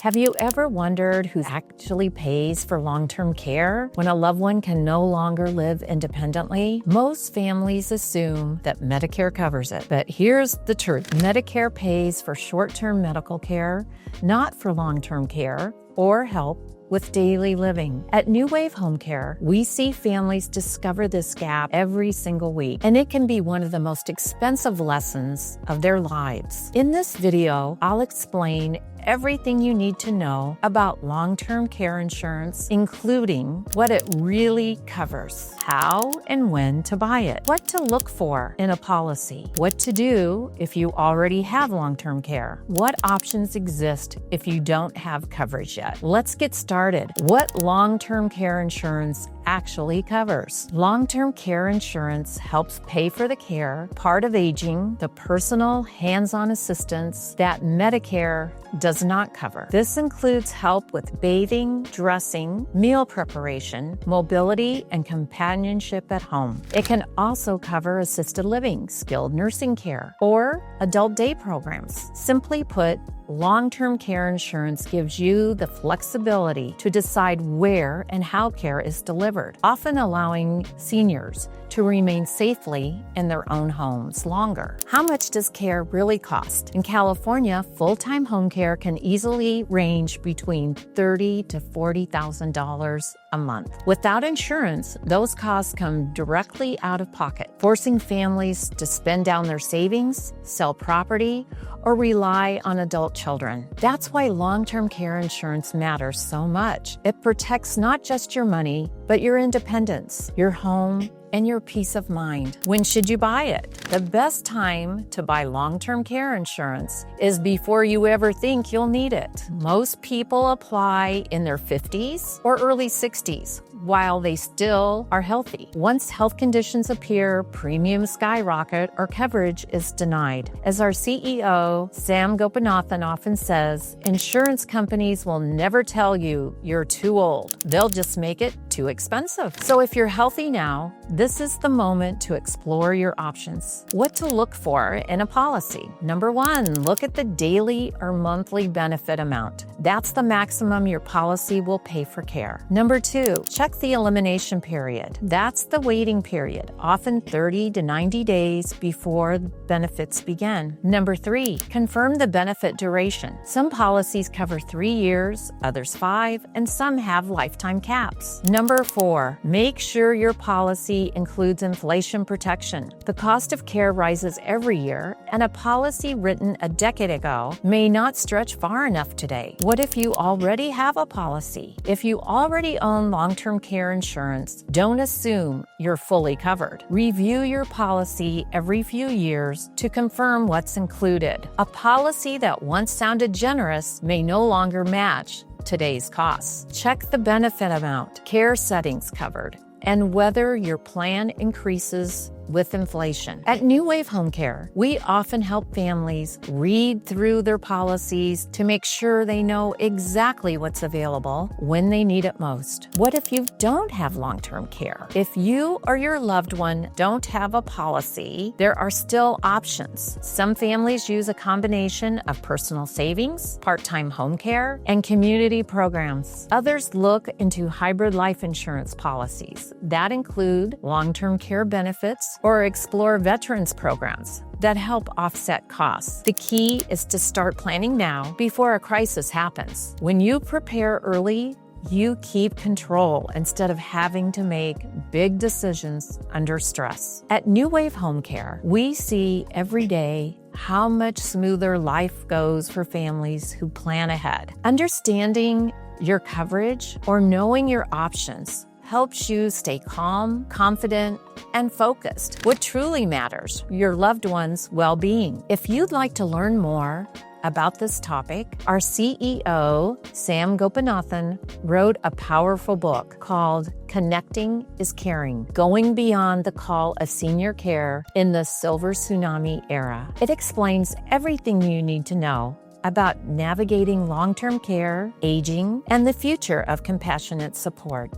Have you ever wondered who actually pays for long-term care when a loved one can no longer live independently? Most families assume that Medicare covers it, but here's the truth. Medicare pays for short-term medical care, not for long-term care or help with daily living. At New Wave Home Care, we see families discover this gap every single week, and it can be one of the most expensive lessons of their lives. In this video, I'll explain everything you need to know about long-term care insurance, including what it really covers, how and when to buy it, what to look for in a policy, what to do if you already have long-term care, what options exist if you don't have coverage yet. Let's get started. What long-term care insurance actually covers? Long-term care insurance helps pay for the care, part of aging, the personal hands-on assistance that Medicare does not cover. This includes help with bathing, dressing, meal preparation, mobility, and companionship at home. It can also cover assisted living, skilled nursing care, or adult day programs. Simply put, long-term care insurance gives you the flexibility to decide where and how care is delivered, often allowing seniors to remain safely in their own homes longer. How much does care really cost? In California, full-time home care can easily range between $30,000 to $40,000 a month. Without insurance, those costs come directly out of pocket, forcing families to spend down their savings, sell property, or rely on adult children. That's why long-term care insurance matters so much. It protects not just your money, but your independence, your home, and your peace of mind. When should you buy it? The best time to buy long-term care insurance is before you ever think you'll need it. Most people apply in their 50s or early 60s while they still are healthy. Once health conditions appear, premiums skyrocket or coverage is denied. As our CEO, Sam Gopinathan, often says, insurance companies will never tell you you're too old. They'll just make it too expensive. So if you're healthy now, this is the moment to explore your options. What to look for in a policy? Number one, look at the daily or monthly benefit amount. That's the maximum your policy will pay for care. Number two, check the elimination period. That's the waiting period, often 30 to 90 days before benefits begin. Number three, confirm the benefit duration. Some policies cover 3 years, others 5, and some have lifetime caps. Number four, make sure your policy includes inflation protection. The cost of care rises every year, and a policy written a decade ago may not stretch far enough today. What if you already have a policy? If you already own long-term care insurance, don't assume you're fully covered. Review your policy every few years to confirm what's included. A policy that once sounded generous may no longer match today's costs. Check the benefit amount, care settings covered, and whether your plan increases with inflation. At New Wave Home Care, we often help families read through their policies to make sure they know exactly what's available when they need it most. What if you don't have long-term care? If you or your loved one don't have a policy, there are still options. Some families use a combination of personal savings, part-time home care, and community programs. Others look into hybrid life insurance policies that include long-term care benefits or explore veterans programs that help offset costs. The key is to start planning now before a crisis happens. When you prepare early, you keep control instead of having to make big decisions under stress. At New Wave Home Care, we see every day how much smoother life goes for families who plan ahead. Understanding your coverage or knowing your options helps you stay calm, confident, and focused. What truly matters, your loved one's well-being. If you'd like to learn more about this topic, our CEO, Sam Gopinathan, wrote a powerful book called Connecting is Caring, Going Beyond the Call of Senior Care in the Silver Tsunami Era. It explains everything you need to know about navigating long-term care, aging, and the future of compassionate support.